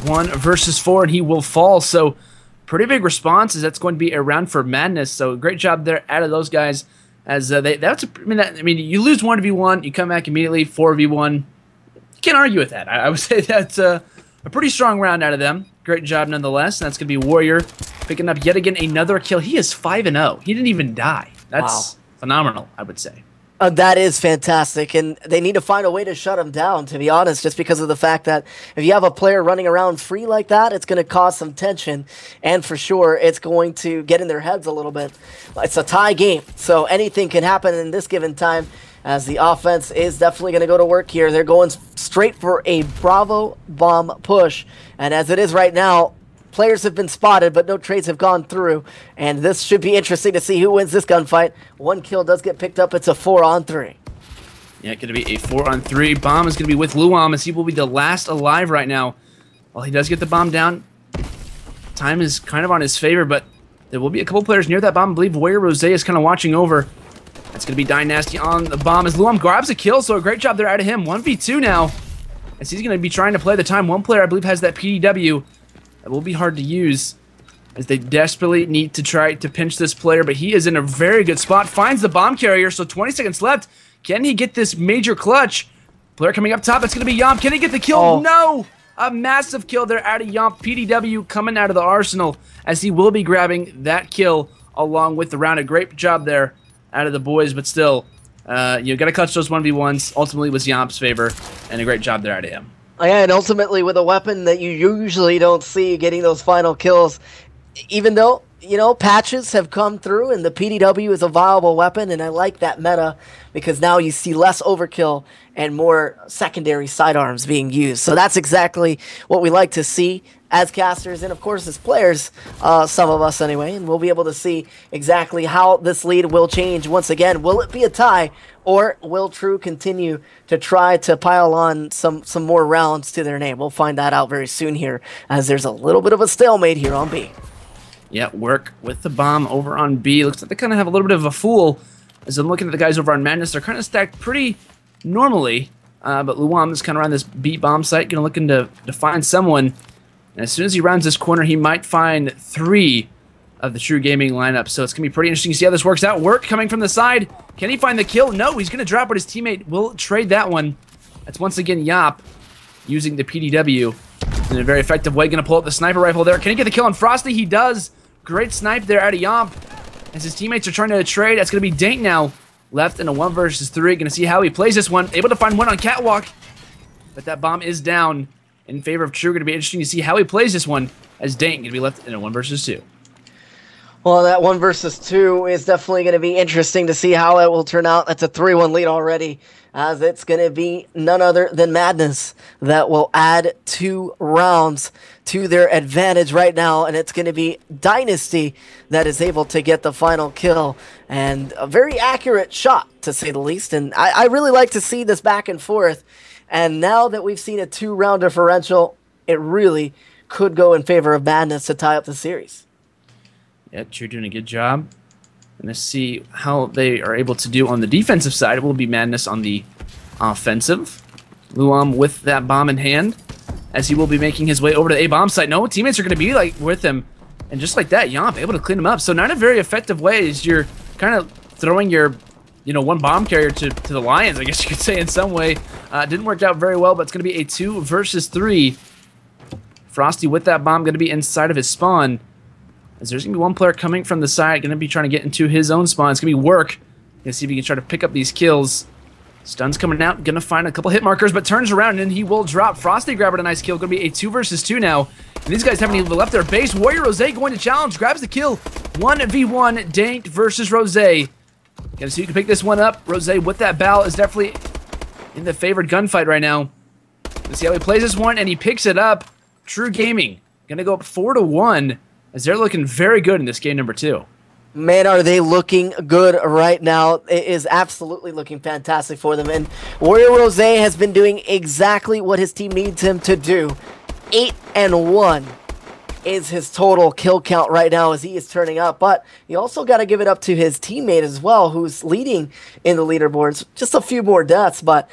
1 versus 4, and he will fall. So pretty big response, as that's going to be a round for Madness. So great job there out of those guys. As you lose 1v1, you come back immediately 4v1. You can't argue with that. I would say that's a pretty strong round out of them. Great job nonetheless. And that's going to be Warrior picking up yet again another kill. He is 5-0. He didn't even die. That's phenomenal, I would say. That is fantastic, and they need to find a way to shut him down, to be honest, just because of the fact that if you have a player running around free like that, it's going to cause some tension, and for sure, it's going to get in their heads a little bit. It's a tie game, so anything can happen in this given time, as the offense is definitely going to go to work here. They're going straight for a Bravo bomb push, and as it is right now, players have been spotted, but no trades have gone through. And this should be interesting to see who wins this gunfight. 1 kill does get picked up. It's a 4-on-3. Yeah, going to be a 4-on-3. Bomb is going to be with Luam, as he will be the last alive right now. Well, he does get the bomb down. Time is kind of on his favor, but there will be a couple players near that bomb. I believe Warrior Rose is kind of watching over. That's going to be Dynasty on the bomb as Luam grabs a kill, so a great job there out of him. 1v2 now, as he's going to be trying to play the time. One player, I believe, has that PDW. It will be hard to use, as they desperately need to try to pinch this player, but he is in a very good spot. Finds the bomb carrier, so 20 seconds left. Can he get this major clutch? Player coming up top, it's going to be Yomp. Can he get the kill? Oh. No! A massive kill there out of Yomp. PDW coming out of the arsenal, as he will be grabbing that kill along with the round. A great job there out of the boys, but still, you got to clutch those 1v1s. Ultimately, it was Yomp's favor, and a great job there out of him. Yeah, and ultimately with a weapon that you usually don't see getting those final kills, even though, you know, patches have come through and the PDW is a viable weapon, and I like that meta because now you see less overkill and more secondary sidearms being used. So that's exactly what we like to see as casters and, of course, as players, some of us anyway, and we'll be able to see exactly how this lead will change once again. Will it be a tie, or will True continue to try to pile on some more rounds to their name? We'll find that out very soon here, as there's a little bit of a stalemate here on B. Yeah, work with the bomb over on B. Looks like they kind of have a little bit of a fool. As I'm looking at the guys over on Madness, they're kind of stacked pretty normally, but Luam is kind of around this B bomb site, going to looking to find someone. And as soon as he rounds this corner, he might find 3 of the True Gaming lineup. So it's going to be pretty interesting to see how this works out. Work coming from the side. Can he find the kill? No, he's going to drop, but his teammate will trade that one. That's once again Yop using the PDW in a very effective way. Going to pull up the sniper rifle there. Can he get the kill on Frosty? He does. Great snipe there out of Yomp. As his teammates are trying to trade, that's going to be Dank now. Left in a 1 versus 3. Going to see how he plays this one. Able to find one on Catwalk. But that bomb is down in favor of True. Going to be interesting to see how he plays this one, as Dank going to be left in a 1 versus 2. Well, that 1 versus 2 is definitely going to be interesting to see how it will turn out. That's a 3-1 lead already, as it's going to be none other than Madness that will add 2 rounds to their advantage right now, and it's going to be Dynasty that is able to get the final kill, and a very accurate shot, to say the least, and I really like to see this back and forth, and now that we've seen a 2-round differential, it really could go in favor of Madness to tie up the series. Yeah, True doing a good job. And let's see how they are able to do on the defensive side. It will be Madness on the offensive. Luam with that bomb in hand, as he will be making his way over to the A-bomb site. No, teammates are going to be like with him. And just like that, Yomp able to clean him up. So not a very effective way, as you're kind of throwing your, you know, 1 bomb carrier to the Lions, I guess you could say, in some way. Didn't work out very well, but it's going to be a 2 versus 3. Frosty with that bomb going to be inside of his spawn, as there's going to be 1 player coming from the side, going to be trying to get into his own spawn. It's going to be Work. Going to see if he can try to pick up these kills. Stun's coming out, going to find a couple hit markers, but turns around and he will drop. Frosty grabbing a nice kill. Going to be a 2 versus 2 now. And these guys haven't even left their base. Warrior Rose going to challenge, grabs the kill. 1v1, Dank versus Rose. Going to see who can pick this one up. Rose with that bow is definitely in the favored gunfight right now. Let's see how he plays this one, and he picks it up. True Gaming going to go up 4-1. As they're looking very good in this game number 2. Man, are they looking good right now. It is absolutely looking fantastic for them. And Warrior Rose has been doing exactly what his team needs him to do. 8-1 is his total kill count right now as he is turning up. But you also got to give it up to his teammate as well, who's leading in the leaderboards. Just a few more deaths, but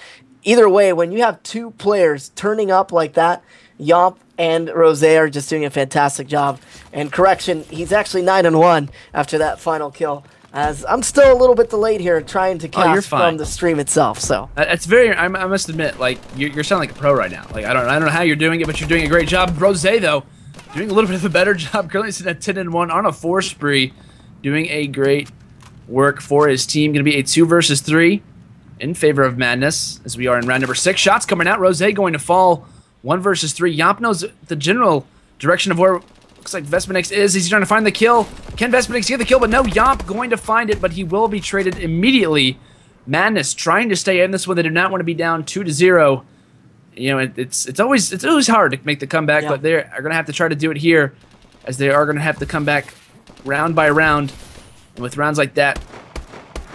either way, when you have 2 players turning up like that, Yomp and Rose are just doing a fantastic job. And correction, he's actually 9-1 after that final kill. As I'm still a little bit delayed here trying to cast from the stream itself, so. It's very, I must admit, like, you're sounding like a pro right now. Like, I don't know how you're doing it, but you're doing a great job. Rose, though, doing a little bit of a better job. Currently sitting at 10-1 on a 4 spree. Doing a great work for his team. Going to be a 2 versus 3 in favor of Madness, as we are in round number 6. Shots coming out. Rose going to fall 1 versus 3. Yomp knows the general direction of where looks like Vespinex is. He's trying to find the kill. Can Vespinex get the kill? But no, Yomp going to find it, but he will be traded immediately. Madness trying to stay in this one. They do not want to be down 2-0. You know, it's always hard to make the comeback, but they are going to have to try to do it here, as they are going to have to come back round by round. And with rounds like that,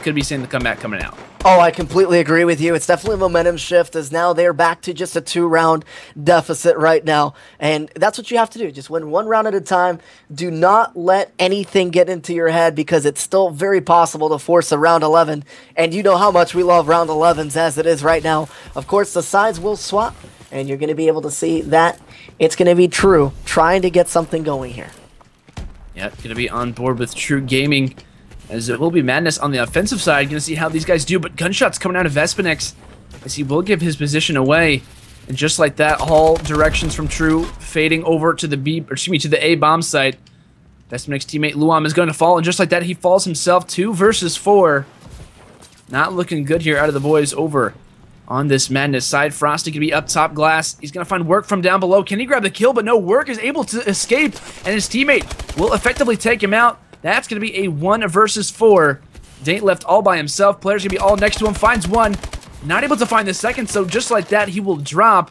could be seeing the comeback coming out. Oh, I completely agree with you. It's definitely a momentum shift, as now they're back to just a 2-round deficit right now. And that's what you have to do. Just win 1 round at a time. Do not let anything get into your head, because it's still very possible to force a round 11. And you know how much we love round 11s as it is right now. Of course, the sides will swap, and you're going to be able to see that it's going to be True trying to get something going here. Yeah, going to be on board with True Gaming, as it will be Madness on the offensive side. Going to see how these guys do, but gunshots coming out of Vespinex, as he will give his position away. And just like that, all directions from True fading over to the to the A bomb site. Vespinex teammate Luam is going to fall, and just like that, he falls himself. 2 versus 4. Not looking good here out of the boys over on this Madness side. Frosty going to be up top glass. He's going to find Work from down below. Can he grab the kill? But no, Work is able to escape, and his teammate will effectively take him out. That's going to be a 1 versus 4. Daint left all by himself. Players going to be all next to him. Finds one. Not able to find the second, so just like that, he will drop.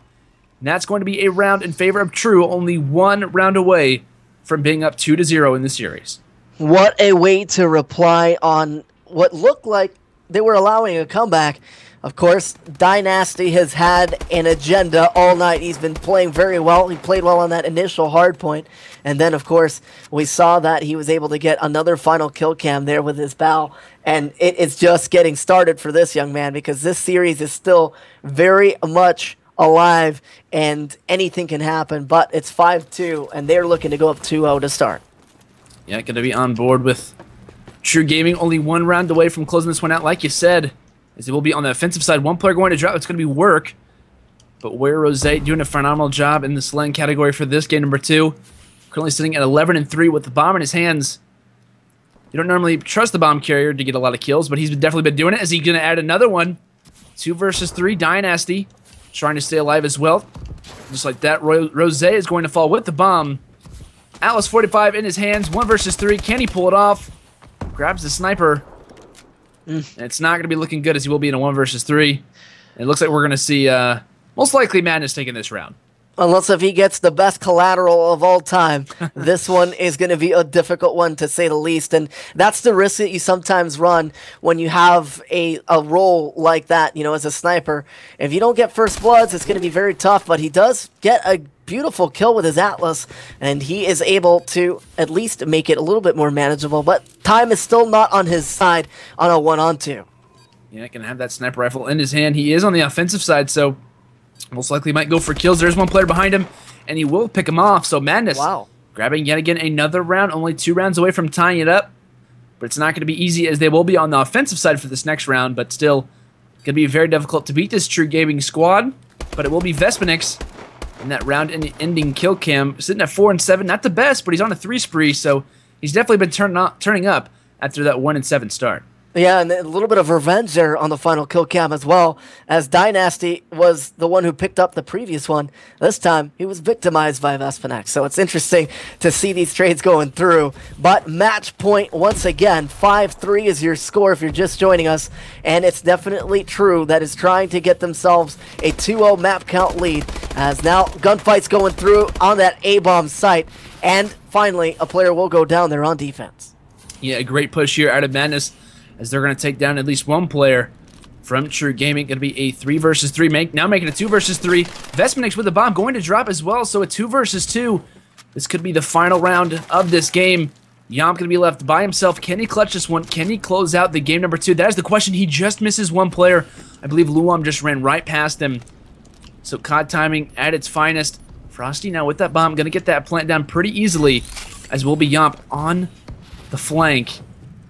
And that's going to be a round in favor of True. Only 1 round away from being up 2-0 in the series. What a way to reply on what looked like they were allowing a comeback. Of course, Dynasty has had an agenda all night. He's been playing very well. He played well on that initial hard point. And then, of course, we saw that he was able to get another final kill cam there with his bow. And it's just getting started for this young man, because this series is still very much alive and anything can happen. But it's 5-2, and they're looking to go up 2-0 to start. Yeah, going to be on board with True Gaming. Only 1 round away from closing this one out, like you said. As it will be on the offensive side. 1 player going to drop. It's going to be Work. But Where Rose doing a phenomenal job in the slaying category for this game number 2. Currently sitting at 11-3 with the bomb in his hands. You don't normally trust the bomb carrier to get a lot of kills, but he's definitely been doing it. Is he going to add another one? 2 versus 3. Dynasty trying to stay alive as well. Just like that, Rose is going to fall with the bomb. Atlas 45 in his hands. 1 versus 3. Can he pull it off? Grabs the sniper. And it's not going to be looking good, as he will be in a 1 versus 3. It looks like we're going to see most likely Madness taking this round. Unless if he gets the best collateral of all time, this one is going to be a difficult one, to say the least. And that's the risk that you sometimes run when you have a role like that, you know, as a sniper. If you don't get first bloods, it's going to be very tough. But he does get a beautiful kill with his Atlas, and he is able to at least make it a little bit more manageable. But time is still not on his side on a 1-on-2. Yeah, can have that sniper rifle in his hand. He is on the offensive side, so most likely might go for kills. There's 1 player behind him, and he will pick him off. So Madness grabbing yet again another round, only 2 rounds away from tying it up. But it's not going to be easy, as they will be on the offensive side for this next round, but still going to be very difficult to beat this True Gaming squad. But it will be Vespinex in that round-ending kill cam, sitting at 4-7. Not the best, but he's on a 3 spree, so he's definitely been turning up after that 1-7 start. Yeah, and a little bit of revenge there on the final kill cam as well, as Dynasty was the one who picked up the previous one. This time, he was victimized by Vespinex, so it's interesting to see these trades going through. But match point once again, 5-3 is your score if you're just joining us, and it's definitely True that is trying to get themselves a 2-0 map count lead, as now gunfights going through on that A-bomb site, and finally, a player will go down there on defense. Yeah, a great push here out of Madness, as they're going to take down at least 1 player from True Gaming. Going to be a 3 versus 3. Now making a 2 versus 3. Vespinex with the bomb going to drop as well, so a 2 versus 2. This could be the final round of this game. Yomp going to be left by himself. Can he clutch this one? Can he close out the game number 2? That is the question. He just misses 1 player. I believe Luam just ran right past him. So COD timing at its finest. Frosty now with that bomb, going to get that plant down pretty easily, as will be Yomp on the flank.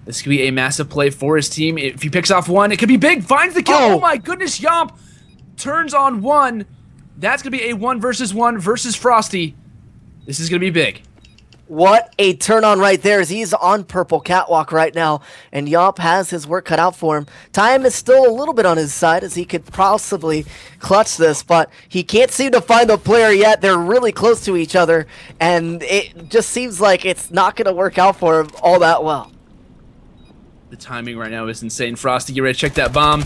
This could be a massive play for his team. If he picks off one, it could be big. Finds the kill. Oh my goodness, Yomp turns on one. That's going to be a 1-versus-1 versus Frosty. This is going to be big. What a turn on right there, as he's on purple catwalk right now, and Yomp has his work cut out for him. Time is still a little bit on his side, as he could possibly clutch this, but he can't seem to find the player yet. They're really close to each other, and it just seems like it's not going to work out for him all that well. The timing right now is insane. Frosty, get ready to check that bomb.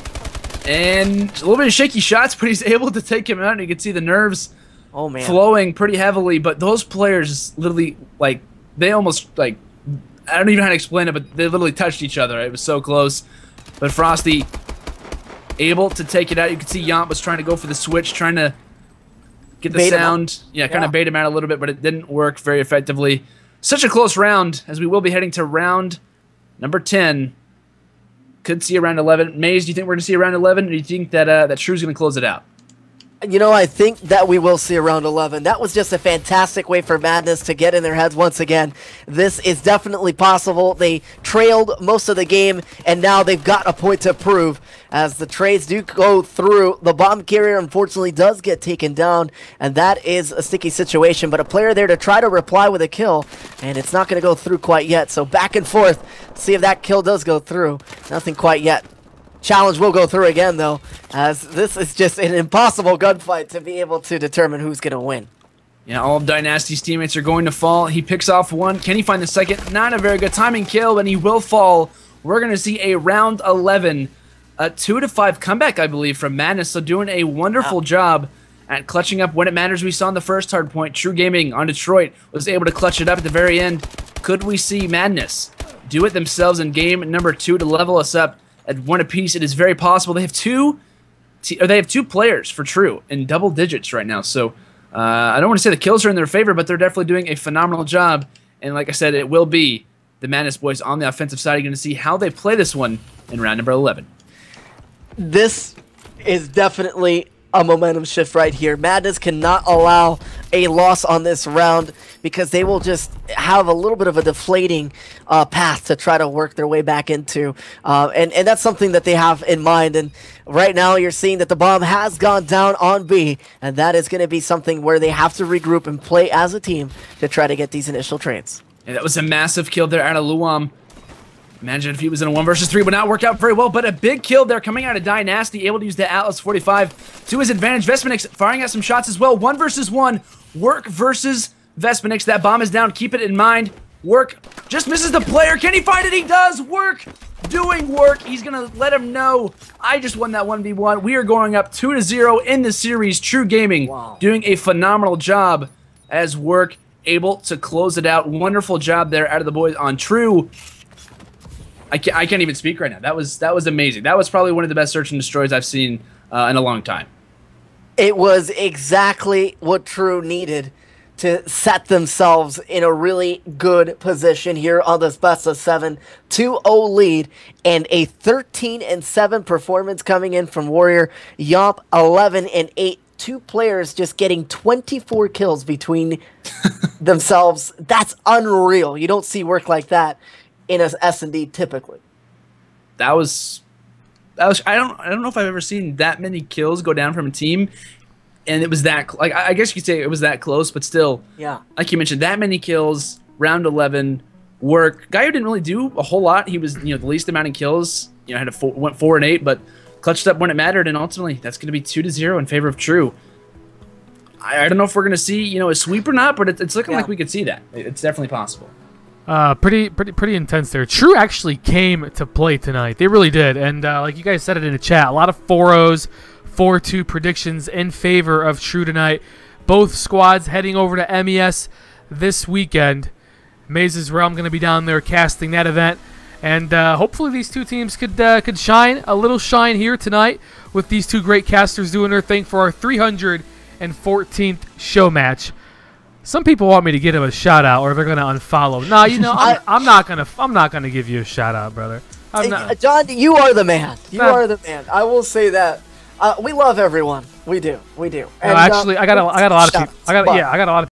And a little bit of shaky shots, but he's able to take him out, and you can see the nerves flowing pretty heavily. But those players literally, like, they almost, like, I don't even know how to explain it, but they literally touched each other. It was so close. But Frosty able to take it out. You can see Yomp was trying to go for the switch, trying to get the sound. Yeah, kind of bait him out a little bit, but it didn't work very effectively. Such a close round, as we will be heading to round number 10. Could see around 11. Maze, do you think we're going to see around 11, or do you think that that Shrew's going to close it out? You know, I think that we will see around 11. That was just a fantastic way for Madness to get in their heads once again. This is definitely possible. They trailed most of the game, and now they've got a point to prove. As the trades do go through, the bomb carrier unfortunately does get taken down, and that is a sticky situation. But a player there to try to reply with a kill, and it's not going to go through quite yet. So back and forth, see if that kill does go through. Nothing quite yet. Challenge will go through again, though, as this is just an impossible gunfight to be able to determine who's going to win. Yeah, all of Dynasty's teammates are going to fall. He picks off one. Can he find the second? Not a very good timing kill, but he will fall. We're going to see a round 11, a 2-5 comeback, I believe, from Madness. So doing a wonderful job at clutching up when it matters. We saw in the first hard point, True Gaming on Detroit was able to clutch it up at the very end. Could we see Madness do it themselves in game number 2 to level us up at 1 apiece? It is very possible. They have two players for True in double digits right now. So I don't want to say the kills are in their favor, but they're definitely doing a phenomenal job. And like I said, it will be the Madness boys on the offensive side. You're going to see how they play this one in round number 11. This is definitely a momentum shift right here. Madness cannot allow a loss on this round, because they will just have a little bit of a deflating path to try to work their way back into. And that's something that they have in mind. And right now you're seeing that the bomb has gone down on B, and that is going to be something where they have to regroup and play as a team to try to get these initial trades. And that was a massive kill there out of Luam. Imagine if he was in a 1-versus-3, would not work out very well, but a big kill there coming out of Dynasty, able to use the Atlas 45 to his advantage. Vespanix firing out some shots as well. 1-versus-1, Work versus Vespanix. That bomb is down, keep it in mind. Work just misses the player. Can he find it? He does. Work doing work. He's going to let him know, I just won that 1v1. We are going up 2-0 in the series. True Gaming doing a phenomenal job as Work able to close it out. Wonderful job there out of the boys on True. I can't even speak right now. That was amazing. That was probably one of the best search and destroys I've seen in a long time. It was exactly what True needed to set themselves in a really good position here on this best of 7 2-0 lead, and a 13-7 performance coming in from Warrior. Yomp 11-8. 2 players just getting 24 kills between themselves. That's unreal. You don't see work like that in a S&D typically. That was I don't know if I've ever seen that many kills go down from a team, and it was that, like, I guess you could say it was that close, but still, yeah, like you mentioned, that many kills, round 11. Work guy who didn't really do a whole lot. He was, the least amount of kills, had went 4-8, but clutched up when it mattered, and ultimately that's going to be 2-0 in favor of True. I don't know if we're going to see a sweep or not, but it's looking like we could see that. It's definitely possible. Pretty intense there. True actually came to play tonight. They really did. And like you guys said it in the chat, a lot of 4-0s, 4-2 predictions in favor of True tonight. Both squads heading over to MES this weekend. Maze's Realm going to be down there casting that event. And hopefully these two teams could shine a little shine here tonight with these two great casters doing their thing for our 314th show match. Some people want me to give him a shout out, or they're gonna unfollow. Nah, I'm not gonna give you a shout out, brother. John, you are the man. You are the man. I will say that. We love everyone. We do. No, actually, I got a lot of people. I got a lot of